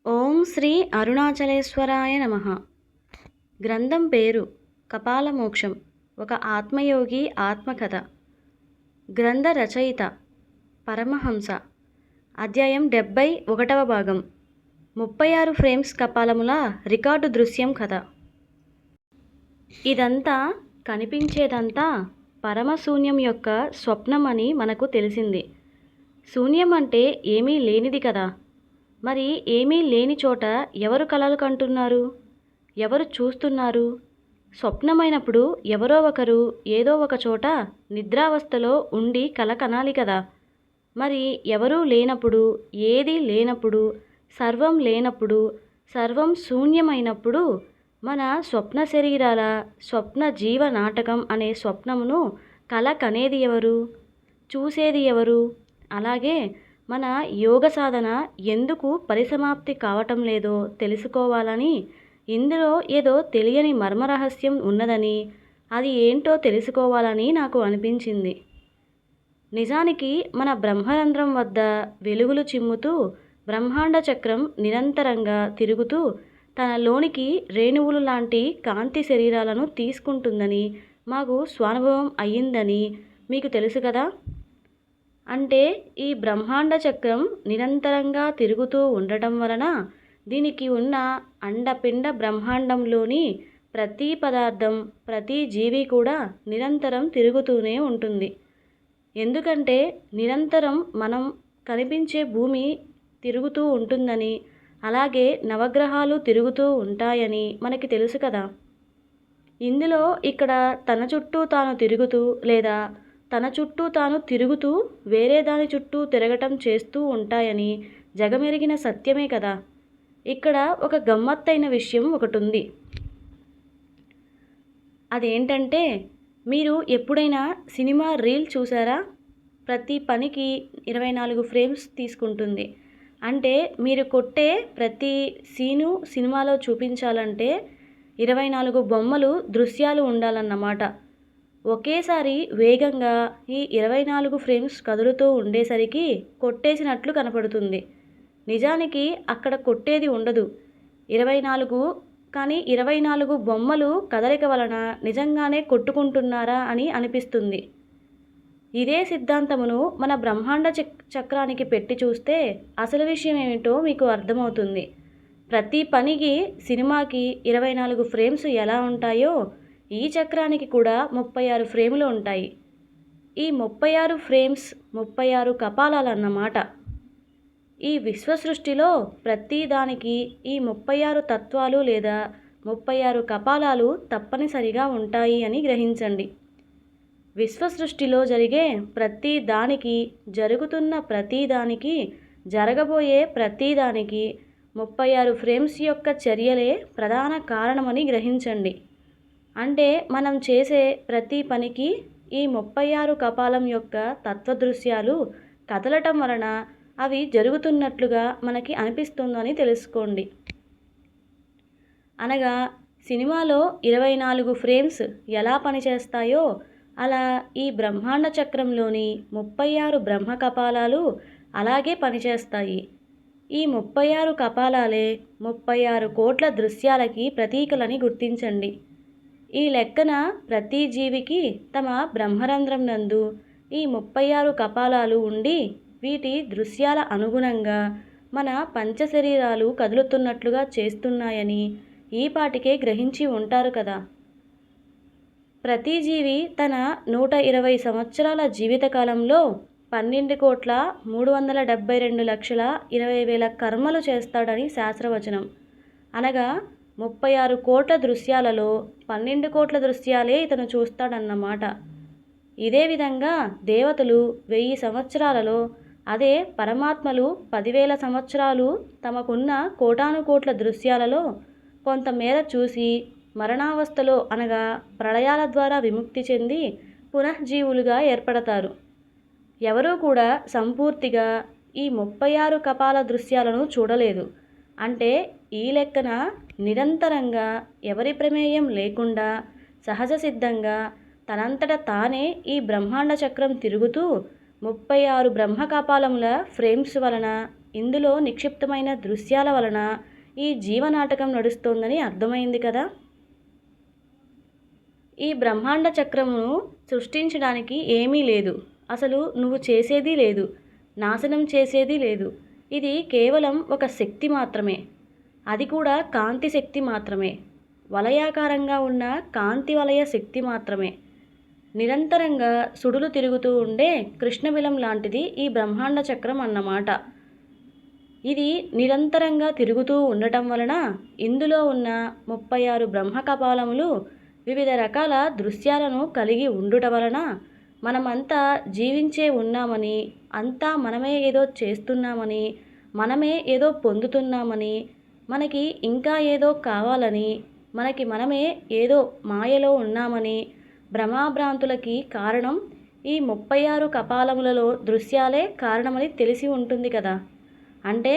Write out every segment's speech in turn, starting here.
ఓం శ్రీ అరుణాచలేశ్వరాయ నమః. గ్రంథం పేరు కపాలమోక్షం, ఒక ఆత్మయోగి ఆత్మకథ. గ్రంథ రచయిత పరమహంస. అధ్యాయం 71వ భాగం. 36 ఫ్రేమ్స్ కపాలముల రికార్డు దృశ్యం కథ. ఇదంతా కనిపించేదంతా పరమశూన్యం యొక్క స్వప్నం అని మనకు తెలిసింది. శూన్యం అంటే ఏమీ లేనిది కదా. మరి ఏమీ లేని చోట ఎవరు కలలు కంటున్నారు, ఎవరు చూస్తున్నారు? స్వప్నమైనప్పుడు ఎవరో ఒకరు ఏదో ఒక చోట నిద్రావస్థలో ఉండి కల కనాలి కదా. మరి ఎవరూ లేనప్పుడు, ఏదీ లేనప్పుడు, సర్వం లేనప్పుడు, సర్వం శూన్యమైనప్పుడు మన స్వప్న శరీరాల స్వప్న జీవ నాటకం అనే స్వప్నమును కల కనేది ఎవరు, చూసేది ఎవరు? అలాగే మన యోగ సాధన ఎందుకు పరిసమాప్తి కావటం లేదో తెలుసుకోవాలని, ఇందులో ఏదో తెలియని మర్మరహస్యం ఉన్నదని, అది ఏంటో తెలుసుకోవాలని నాకు అనిపించింది. నిజానికి మన బ్రహ్మరంధ్రం వద్ద వెలుగులు చిమ్ముతూ బ్రహ్మాండ చక్రం నిరంతరంగా తిరుగుతూ తనలోనికి రేణువులు లాంటి కాంతి శరీరాలను తీసుకుంటుందని మాకు స్వానుభవం అయ్యిందని మీకు తెలుసు కదా. అంటే ఈ బ్రహ్మాండ చక్రం నిరంతరంగా తిరుగుతూ ఉండటం వలన దీనికి ఉన్న అండపిండ బ్రహ్మాండంలోని ప్రతి పదార్థం, ప్రతి జీవి కూడా నిరంతరం తిరుగుతూనే ఉంటుంది. ఎందుకంటే నిరంతరం మనం కనిపించే భూమి తిరుగుతూ ఉంటుందని, అలాగే నవగ్రహాలు తిరుగుతూ ఉంటాయని మనకి తెలుసు కదా. ఇందులో ఇక్కడ తన చుట్టూ తాను తిరుగుతూ, లేదా తన చుట్టూ తాను తిరుగుతూ వేరే దాని చుట్టూ తిరగటం చేస్తూ ఉంటాయని జగమెరిగిన సత్యమే కదా. ఇక్కడ ఒక గమ్మత్తైన విషయం ఒకటి ఉంది. అదేంటంటే, మీరు ఎప్పుడైనా సినిమా రీల్ చూసారా? ప్రతి పనికి 24 ఫ్రేమ్స్ తీసుకుంటుంది. అంటే మీరు కొట్టే ప్రతి సీను సినిమాలో చూపించాలంటే 24 బొమ్మలు, దృశ్యాలు ఉండాలన్నమాట. ఒకేసారి వేగంగా ఈ 24 ఫ్రేమ్స్ కదులుతూ ఉండేసరికి కొట్టేసినట్లు కనపడుతుంది. నిజానికి అక్కడ కొట్టేది ఉండదు. 24 కానీ 24 బొమ్మలు కదలిక వలన నిజంగానే కొట్టుకుంటున్నారా అని అనిపిస్తుంది. ఇదే సిద్ధాంతమును మన బ్రహ్మాండ చక్రానికి పెట్టి చూస్తే అసలు విషయం ఏమిటో మీకు అర్థమవుతుంది. ప్రతి పనికి, సినిమాకి 24 ఫ్రేమ్స్ ఎలా ఉంటాయో ఈ చక్రానికి కూడా 36 ఫ్రేములు ఉంటాయి. ఈ 36 ఫ్రేమ్స్ 36 కపాలాలన్నమాట. ఈ విశ్వసృష్టిలో ప్రతి దానికి ఈ 36 తత్వాలు లేదా 36 కపాలాలు తప్పనిసరిగా ఉంటాయి అని గ్రహించండి. విశ్వసృష్టిలో జరిగే ప్రతి దానికి, జరుగుతున్న ప్రతి దానికి, జరగబోయే ప్రతి దానికి 36 ఫ్రేమ్స్ యొక్క చర్యలే ప్రధాన కారణమని గ్రహించండి. అంటే మనం చేసే ప్రతి పనికి ఈ 36 కపాలం యొక్క తత్వదృశ్యాలు కదలటం వలన అవి జరుగుతున్నట్లుగా మనకి అనిపిస్తుందని తెలుసుకోండి. అనగా సినిమాలో 24 ఫ్రేమ్స్ ఎలా పనిచేస్తాయో అలా ఈ బ్రహ్మాండ చక్రంలోని 36 బ్రహ్మ కపాలాలు అలాగే పనిచేస్తాయి. ఈ 36 కపాలాలే 36 కోట్ల దృశ్యాలకి ప్రతీకలని గుర్తించండి. ఈ లెక్కన ప్రతి జీవికి తమ బ్రహ్మరంధ్రం నందు ఈ 36 కపాలాలు ఉండి వీటి దృశ్యాల అనుగుణంగా మన పంచశరీరాలు కదులుతున్నట్లుగా చేస్తున్నాయని ఈపాటికే గ్రహించి ఉంటారు కదా. ప్రతి జీవి తన 120 సంవత్సరాల జీవితకాలంలో 12,372,20,000 కర్మలు చేస్తాడని శాస్త్రవచనం. అనగా 36 కోట్ల దృశ్యాలలో 12 కోట్ల దృశ్యాలే ఇతను చూస్తాడన్నమాట. ఇదే విధంగా దేవతలు 1000 సంవత్సరాలలో, అదే పరమాత్మలు 10,000 సంవత్సరాలు తమకున్న కోటానుకోట్ల దృశ్యాలలో కొంతమేర చూసి మరణావస్థలో అనగా ప్రళయాల ద్వారా విముక్తి చెంది పునఃజీవులుగా ఏర్పడతారు. ఎవరూ కూడా సంపూర్తిగా ఈ 36 కపాల దృశ్యాలను చూడలేదు. అంటే ఈ లెక్కన నిరంతరంగా ఎవరి ప్రమేయం లేకుండా సహజ సిద్ధంగా తనంతట తానే ఈ బ్రహ్మాండ చక్రం తిరుగుతూ 36 బ్రహ్మకపాలముల ఫ్రేమ్స్ వలన ఇందులో నిక్షిప్తమైన దృశ్యాల వలన ఈ జీవనాటకం నడుస్తోందని అర్థమైంది కదా. ఈ బ్రహ్మాండ చక్రమును సృష్టించడానికి ఏమీ లేదు, అసలు నువ్వు చేసేది లేదు, నాశనం చేసేది లేదు. ఇది కేవలం ఒక శక్తి మాత్రమే, అది కూడా కాంతి శక్తి మాత్రమే, వలయాకారంగా ఉన్న కాంతి వలయ శక్తి మాత్రమే. నిరంతరంగా సుడులు తిరుగుతూ ఉండే కృష్ణబిలం లాంటిది ఈ బ్రహ్మాండ చక్రం అన్నమాట. ఇది నిరంతరంగా తిరుగుతూ ఉండటం వలన ఇందులో ఉన్న 36 బ్రహ్మకపాలములు వివిధ రకాల దృశ్యాలను కలిగి ఉండుట వలన మనమంతా జీవించే ఉన్నామని, అంతా మనమే ఏదో చేస్తున్నామని, మనమే ఏదో పొందుతున్నామని, మనకి ఇంకా ఏదో కావాలని, మనమే ఏదో మాయలో ఉన్నామని, భ్రమాభ్రాంతులకి కారణం ఈ 36 కపాలములలో దృశ్యాలే కారణమని తెలిసి ఉంటుంది కదా. అంటే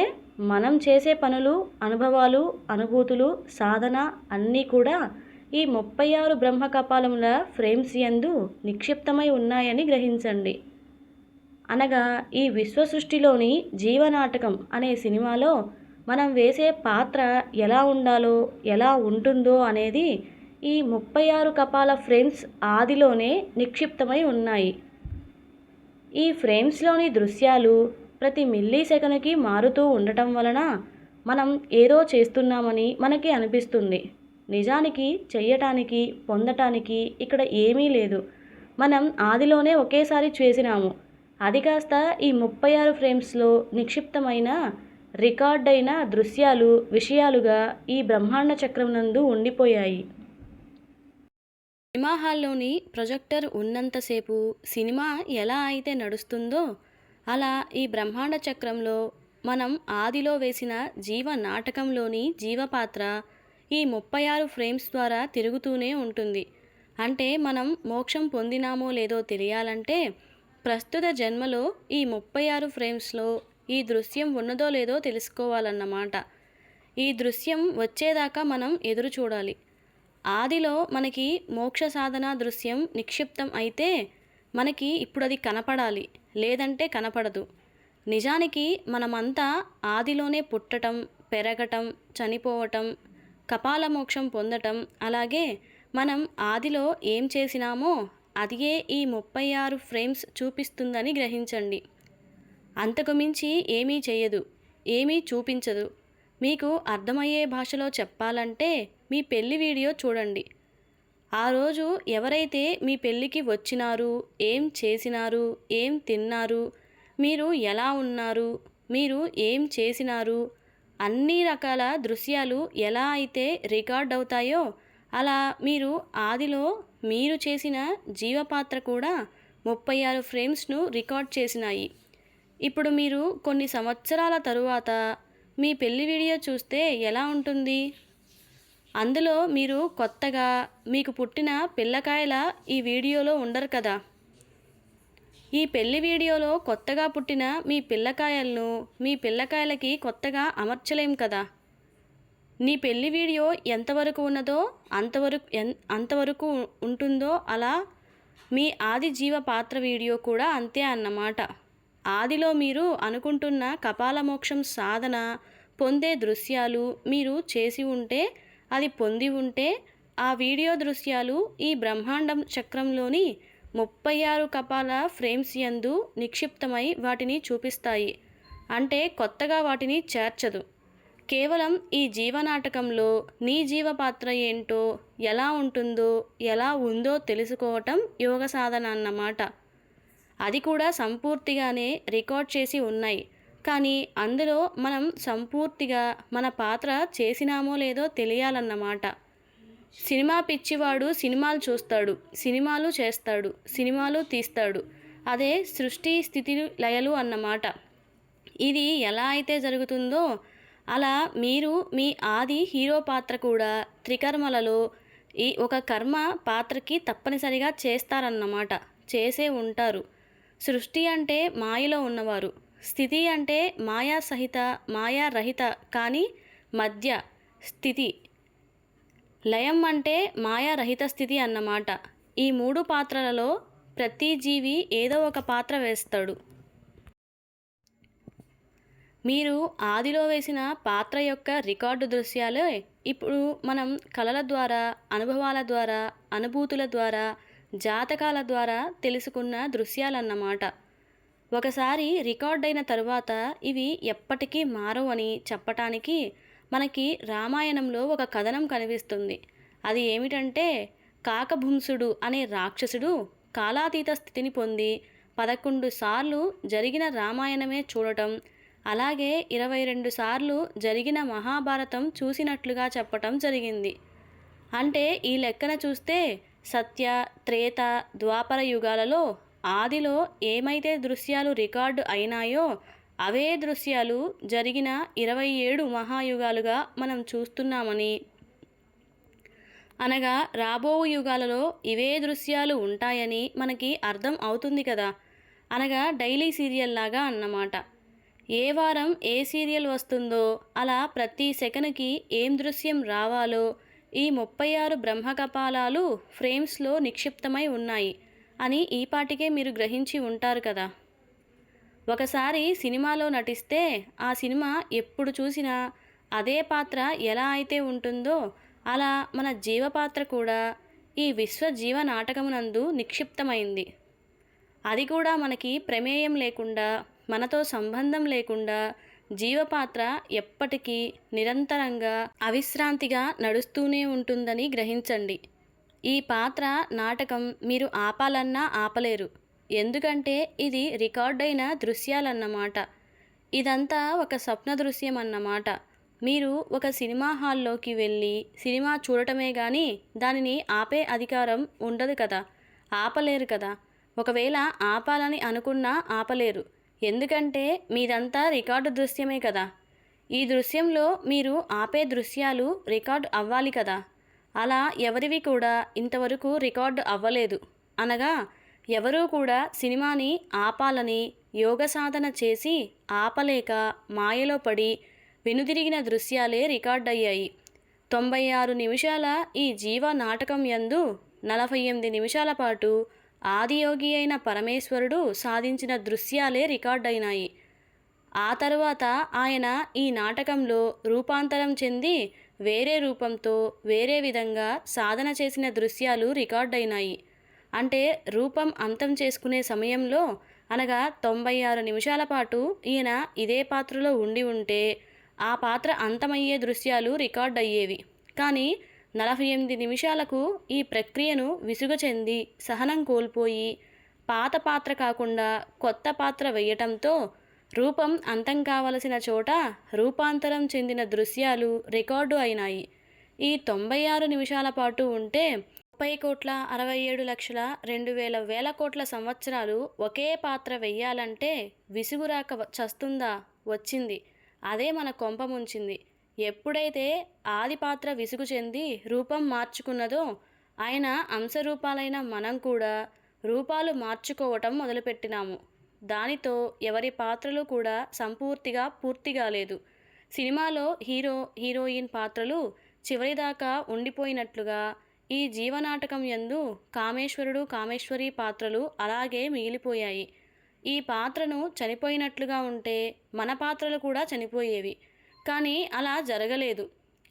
మనం చేసే పనులు, అనుభవాలు, అనుభూతులు, సాధన అన్నీ కూడా ఈ 36 బ్రహ్మకపాలముల ఫ్రేమ్స్ యందు నిక్షిప్తమై ఉన్నాయని గ్రహించండి. అనగా ఈ విశ్వ సృష్టిలోని జీవనాటకం అనే సినిమాలో మనం వేసే పాత్ర ఎలా ఉండాలో, ఎలా ఉంటుందో అనేది ఈ 36 కపాల ఫ్రేమ్స్ ఆదిలోనే నిక్షిప్తమై ఉన్నాయి. ఈ ఫ్రేమ్స్లోని దృశ్యాలు ప్రతి మిల్లీ సెకనుకి మారుతూ ఉండటం వలన మనం ఏదో చేస్తున్నామని మనకి అనిపిస్తుంది. నిజానికి చెయ్యటానికి, పొందటానికి ఇక్కడ ఏమీ లేదు. మనం ఆదిలోనే ఒకేసారి చేసినాము. అది కాస్త ఈ 36 ఫ్రేమ్స్లో నిక్షిప్తమైన రికార్డైన దృశ్యాలు, విషయాలుగా ఈ బ్రహ్మాండ చక్రం నందు ఉండిపోయాయి. సినిమా హాల్లోని ప్రొజెక్టర్ ఉన్నంతసేపు సినిమా ఎలా అయితే నడుస్తుందో అలా ఈ బ్రహ్మాండ చక్రంలో మనం ఆదిలో వేసిన జీవ నాటకంలోని జీవపాత్ర ఈ 36 ఫ్రేమ్స్ ద్వారా తిరుగుతూనే ఉంటుంది. అంటే మనం మోక్షం పొందినామో లేదో తెలియాలంటే ప్రస్తుత జన్మలో ఈ 36 ఫ్రేమ్స్లో ఈ దృశ్యం ఉన్నదో లేదో తెలుసుకోవాలన్నమాట. ఈ దృశ్యం వచ్చేదాకా మనం ఎదురు చూడాలి. ఆదిలో మనకి మోక్ష సాధన దృశ్యం నిక్షిప్తం అయితే మనకి ఇప్పుడు అది కనపడాలి, లేదంటే కనపడదు. నిజానికి మనమంతా ఆదిలోనే పుట్టటం, పెరగటం, చనిపోవటం, కపాల మోక్షం పొందటం, అలాగే మనం ఆదిలో ఏం చేసినామో అదియే ఈ 36 ఫ్రేమ్స్ చూపిస్తుందని గ్రహించండి. అంతకు మించి ఏమీ చెయ్యదు, ఏమీ చూపించదు. మీకు అర్థమయ్యే భాషలో చెప్పాలంటే మీ పెళ్లి వీడియో చూడండి. ఆ రోజు ఎవరైతే మీ పెళ్ళికి వచ్చినారు, ఏం చేసినారు, ఏం తిన్నారు, మీరు ఎలా ఉన్నారు, మీరు ఏం చేసినారు, అన్ని రకాల దృశ్యాలు ఎలా అయితే రికార్డ్ అవుతాయో అలా మీరు ఆదిలో మీరు చేసిన జీవపాత్ర కూడా 36 ఫ్రేమ్స్ను రికార్డ్ చేసినాయి. ఇప్పుడు మీరు కొన్ని సంవత్సరాల తరువాత మీ పెళ్లి వీడియో చూస్తే ఎలా ఉంటుంది? అందులో మీరు కొత్తగా మీకు పుట్టిన పిల్లకాయల ఈ వీడియోలో ఉండరు కదా. ఈ పెళ్లి వీడియోలో కొత్తగా పుట్టిన మీ పిల్లకాయలను మీ పిల్లకాయలకి కొత్తగా అమర్చలేం కదా. నీ పెళ్లి వీడియో ఎంతవరకు ఉన్నదో అంతవరకు ఉంటుందో అలా మీ ఆది జీవ పాత్ర వీడియో కూడా అంతే అన్నమాట. ఆదిలో మీరు అనుకుంటున్న కపాలమోక్షం సాధన పొందే దృశ్యాలు మీరు చేసి ఉంటే, అది పొంది ఉంటే ఆ వీడియో దృశ్యాలు ఈ బ్రహ్మాండం చక్రంలోని 36 కపాల ఫ్రేమ్స్ యందు నిక్షిప్తమై వాటిని చూపిస్తాయి. అంటే కొత్తగా వాటిని చేర్చదు. కేవలం ఈ జీవనాటకంలో నీ జీవపాత్ర ఏంటో, ఎలా ఉంటుందో, ఎలా ఉందో తెలుసుకోవటం యోగ సాధన అన్నమాట. అది కూడా సంపూర్తిగానే రికార్డ్ చేసి ఉన్నాయి. కానీ అందులో మనం సంపూర్తిగా మన పాత్ర చేసినామో లేదో తెలియాలన్నమాట. సినిమా పిచ్చివాడు సినిమాలు చూస్తాడు, సినిమాలు చేస్తాడు, సినిమాలు తీస్తాడు. అదే సృష్టి స్థితి లయలు అన్నమాట. ఇది ఎలా అయితే జరుగుతుందో అలా మీరు మీ ఆది హీరో పాత్ర కూడా త్రికర్మలలో ఈ ఒక కర్మ పాత్రకి తప్పనిసరిగా చేస్తారన్నమాట, చేసే ఉంటారు. సృష్టి అంటే మాయలో ఉన్నవారు, స్థితి అంటే మాయా సహిత మాయా రహిత కానీ మధ్య స్థితి, లయం అంటే మాయా రహిత స్థితి అన్నమాట. ఈ 3 పాత్రలలో ప్రతి జీవి ఏదో ఒక పాత్ర వేస్తాడు. మీరు ఆదిలో వేసిన పాత్ర యొక్క రికార్డు దృశ్యాలే ఇప్పుడు మనం కళల ద్వారా, అనుభవాల ద్వారా, అనుభూతుల ద్వారా, జాతకాల ద్వారా తెలుసుకున్న దృశ్యాలన్నమాట. ఒకసారి రికార్డ్ అయిన తరువాత ఇవి ఎప్పటికీ మారవని చెప్పటానికి మనకి రామాయణంలో ఒక కథనం కనిపిస్తుంది. అది ఏమిటంటే, కాకభుంసుడు అనే రాక్షసుడు కాలాతీత స్థితిని పొంది 11 సార్లు జరిగిన రామాయణమే చూడటం, అలాగే 22 సార్లు జరిగిన మహాభారతం చూసినట్లుగా చెప్పటం జరిగింది. అంటే ఈ లెక్కన చూస్తే సత్య, త్రేత, ద్వాపర యుగాలలో ఆదిలో ఏమైతే దృశ్యాలు రికార్డు అయినాయో అవే దృశ్యాలు జరిగిన 27 మహాయుగాలుగా మనం చూస్తున్నామని, అనగా రాబోవు యుగాలలో ఇవే దృశ్యాలు ఉంటాయని మనకి అర్థం అవుతుంది కదా. అనగా డైలీ సీరియల్ లాగా అన్నమాట. ఏ వారం ఏ సీరియల్ వస్తుందో అలా ప్రతి సెకనుకి ఏం దృశ్యం రావాలో ఈ 36 బ్రహ్మకపాలాలు ఫ్రేమ్స్లో నిక్షిప్తమై ఉన్నాయి అని ఈపాటికే మీరు గ్రహించి ఉంటారు కదా. ఒకసారి సినిమాలో నటిస్తే ఆ సినిమా ఎప్పుడు చూసినా అదే పాత్ర ఎలా అయితే ఉంటుందో అలా మన జీవపాత్ర కూడా ఈ విశ్వజీవ నాటకమునందు నిక్షిప్తమైంది. అది కూడా మనకి ప్రమేయం లేకుండా, మనతో సంబంధం లేకుండా జీవపాత్ర ఎప్పటికీ నిరంతరంగా అవిశ్రాంతిగా నడుస్తూనే ఉంటుందని గ్రహించండి. ఈ పాత్ర నాటకం మీరు ఆపాలన్నా ఆపలేరు. ఎందుకంటే ఇది రికార్డైన దృశ్యాలన్నమాట. ఇదంతా ఒక స్వప్న దృశ్యం అన్నమాట. మీరు ఒక సినిమా హాల్లోకి వెళ్ళి సినిమా చూడటమే కానీ దానిని ఆపే అధికారం ఉండదు కదా, ఆపలేరు కదా. ఒకవేళ ఆపాలని అనుకున్నా ఆపలేరు. ఎందుకంటే మీదంతా రికార్డు దృశ్యమే కదా. ఈ దృశ్యంలో మీరు ఆపే దృశ్యాలు రికార్డు అవ్వాలి కదా. అలా ఎవరివి కూడా ఇంతవరకు రికార్డు అవ్వలేదు. అనగా ఎవరూ కూడా సినిమాని ఆపాలని యోగ సాధన చేసి ఆపలేక మాయలో పడి వెనుదిరిగిన దృశ్యాలే రికార్డయ్యాయి. 96 నిమిషాల ఈ జీవ నాటకం యందు 48 నిమిషాల పాటు ఆదియోగి అయిన పరమేశ్వరుడు సాధించిన దృశ్యాలే రికార్డైనాయి. ఆ తరువాత ఆయన ఈ నాటకంలో రూపాంతరం చెంది వేరే రూపంతో వేరే విధంగా సాధన చేసిన దృశ్యాలు రికార్డైనాయి. అంటే రూపం అంతం చేసుకునే సమయంలో, అనగా 96 నిమిషాల పాటు ఈయన ఇదే పాత్రలో ఉండి ఉంటే ఆ పాత్ర అంతమయ్యే దృశ్యాలు రికార్డయ్యేవి. కానీ 48 నిమిషాలకు ఈ ప్రక్రియను విసుగు చెంది సహనం కోల్పోయి పాత పాత్ర కాకుండా కొత్త పాత్ర వేయటంతో రూపం అంతం కావలసిన చోట రూపాంతరం చెందిన దృశ్యాలు రికార్డు అయినాయి. ఈ 96 నిమిషాల పాటు ఉంటే 30,67,02,000 వేల కోట్ల సంవత్సరాలు ఒకే పాత్ర వెయ్యాలంటే విసుగురాక చస్తుందా? వచ్చింది. అదే మన కొంప ముంచింది. ఎప్పుడైతే ఆది పాత్ర విసుగు చెంది రూపం మార్చుకున్నదో ఆయన అంశరూపాలైన మనం కూడా రూపాలు మార్చుకోవటం మొదలుపెట్టినాము. దానితో ఎవరి పాత్రలు కూడా సంపూర్తిగా పూర్తిగా లేదు. సినిమాలో హీరో హీరోయిన్ పాత్రలు చివరిదాకా ఉండిపోయినట్లుగా ఈ జీవనాటకం యందు కామేశ్వరుడు కామేశ్వరి పాత్రలు అలాగే మిగిలిపోయాయి. ఈ పాత్రను చనిపోయినట్లుగా ఉంటే మన పాత్రలు కూడా చనిపోయేవి. కానీ అలా జరగలేదు.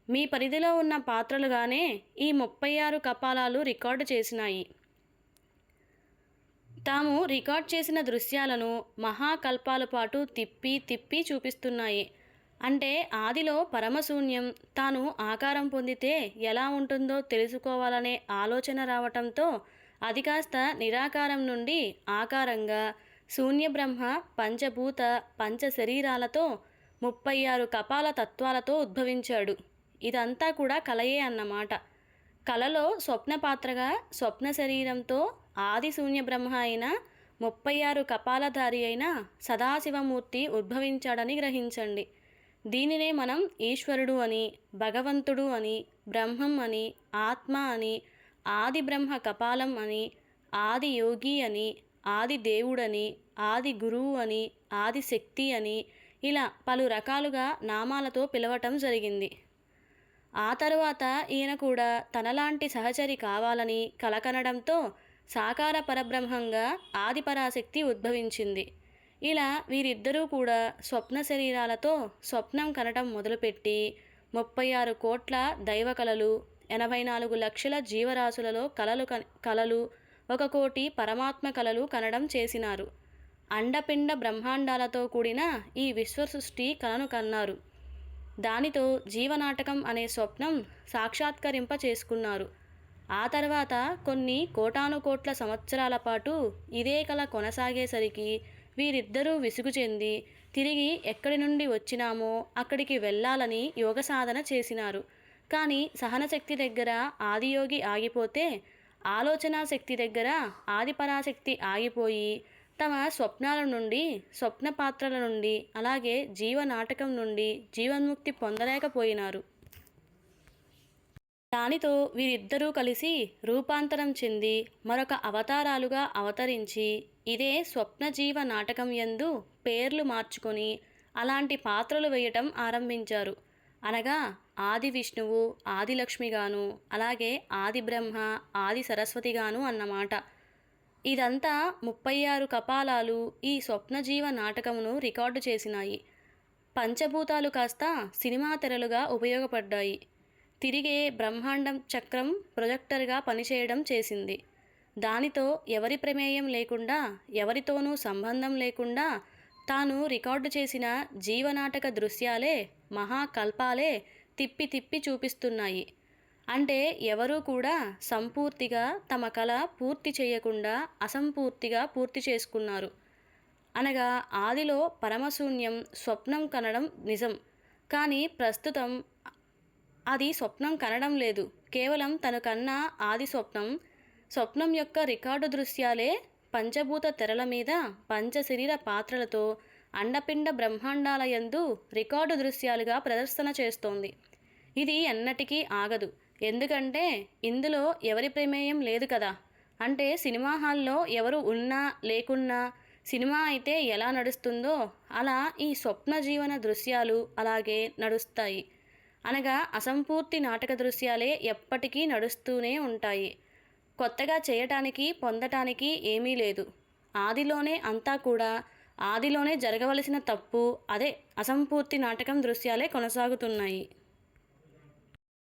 మీ పరిధిలో ఉన్న పాత్రలుగానే ఈ 36 కపాలాలు రికార్డు చేసినాయి. తాము రికార్డ్ చేసిన దృశ్యాలను మహాకల్పాల పాటు తిప్పి తిప్పి చూపిస్తున్నాయి. అంటే ఆదిలో పరమశూన్యం తాను ఆకారం పొందితే ఎలా ఉంటుందో తెలుసుకోవాలనే ఆలోచన రావటంతో అది కాస్త నిరాకారం నుండి ఆకారంగా శూన్య బ్రహ్మ పంచభూత పంచ శరీరాలతో 36 కపాల తత్వాలతో ఉద్భవించాడు. ఇదంతా కూడా కలయే అన్నమాట. కలలో స్వప్న పాత్రగా స్వప్న శరీరంతో ఆది శూన్య బ్రహ్మ అయిన 36 కపాలధారి అయిన సదాశివమూర్తి ఉద్భవించాడని గ్రహించండి. దీనినే మనం ఈశ్వరుడు అని, భగవంతుడు అని, బ్రహ్మం అని, ఆత్మ అని, ఆది బ్రహ్మ కపాలం అని, ఆది యోగి అని, ఆది దేవుడని, ఆది గురువు అని, ఆది శక్తి అని ఇలా పలు రకాలుగా నామాలతో పిలవటం జరిగింది. ఆ తరువాత ఈయన కూడా తనలాంటి సహచరి కావాలని కలకనడంతో సాకార పరబ్రహ్మంగా ఆదిపరాశక్తి ఉద్భవించింది. ఇలా వీరిద్దరూ కూడా స్వప్న శరీరాలతో స్వప్నం కనటం మొదలుపెట్టి 36 కోట్ల దైవ కళలు, 84 లక్షల జీవరాశులలో కళలు 1 కోటి పరమాత్మ కళలు కనడం చేసినారు. అండపిండ బ్రహ్మాండాలతో కూడిన ఈ విశ్వసృష్టి కలను కన్నారు. దానితో జీవనాటకం అనే స్వప్నం సాక్షాత్కరింప చేసుకున్నారు. ఆ తర్వాత కొన్ని కోటానుకోట్ల సంవత్సరాల పాటు ఇదే కళ కొనసాగేసరికి వీరిద్దరూ విసుగు చెంది తిరిగి ఎక్కడి నుండి వచ్చినామో అక్కడికి వెళ్ళాలని యోగ సాధన చేసినారు. కానీ సహనశక్తి దగ్గర ఆదియోగి ఆగిపోతే, ఆలోచనా శక్తి దగ్గర ఆదిపరాశక్తి ఆగిపోయి తమ స్వప్నాల నుండి, స్వప్న పాత్రల నుండి, అలాగే జీవనాటకం నుండి జీవన్ముక్తి పొందలేకపోయినారు. దానితో వీరిద్దరూ కలిసి రూపాంతరం చెంది మరొక అవతారాలుగా అవతరించి ఇదే స్వప్నజీవ నాటకం యందు పేర్లు మార్చుకొని అలాంటి పాత్రలు వేయటం ఆరంభించారు. అనగా ఆది విష్ణువు ఆది లక్ష్మిగాను, అలాగే ఆది బ్రహ్మ ఆది సరస్వతిగాను అన్నమాట. ఇదంతా 36 కపాలాలు ఈ స్వప్నజీవ నాటకమును రికార్డు చేసినాయి. పంచభూతాలు కాస్త సినిమా తెరలుగా ఉపయోగపడ్డాయి. తిరిగే బ్రహ్మాండం చక్రం ప్రొజెక్టర్గా పనిచేయడం చేసింది. దానితో ఎవరి ప్రమేయం లేకుండా, ఎవరితోనూ సంబంధం లేకుండా తాను రికార్డు చేసిన జీవనాటక దృశ్యాలే, మహాకల్పాలే తిప్పి తిప్పి చూపిస్తున్నాయి. అంటే ఎవరూ కూడా సంపూర్తిగా తమ కళ పూర్తి చేయకుండా అసంపూర్తిగా పూర్తి చేసుకున్నారు. అనగా ఆదిలో పరమశూన్యం స్వప్నం కనడం నిజం. కానీ ప్రస్తుతం అది స్వప్నం కనడం లేదు. కేవలం తను కన్నా ఆది స్వప్నం యొక్క రికార్డు దృశ్యాలే పంచభూత తెరల మీద పంచశరీర పాత్రలతో అండపిండ బ్రహ్మాండాల యందు రికార్డు దృశ్యాలుగా ప్రదర్శన చేస్తోంది. ఇది ఎన్నటికీ ఆగదు. ఎందుకంటే ఇందులో ఎవరి ప్రమేయం లేదు కదా. అంటే సినిమా హాల్లో ఎవరు ఉన్నా లేకున్నా సినిమా అయితే ఎలా నడుస్తుందో అలా ఈ స్వప్న జీవన దృశ్యాలు అలాగే నడుస్తాయి. అనగా అసంపూర్తి నాటక దృశ్యాలే ఎప్పటికీ నడుస్తూనే ఉంటాయి. కొత్తగా చేయటానికి పొందటానికి ఏమీ లేదు. ఆదిలోనే అంతా కూడా ఆదిలోనే జరగవలసిన తప్పు అదే అసంపూర్తి నాటకం దృశ్యాలే కొనసాగుతున్నాయి.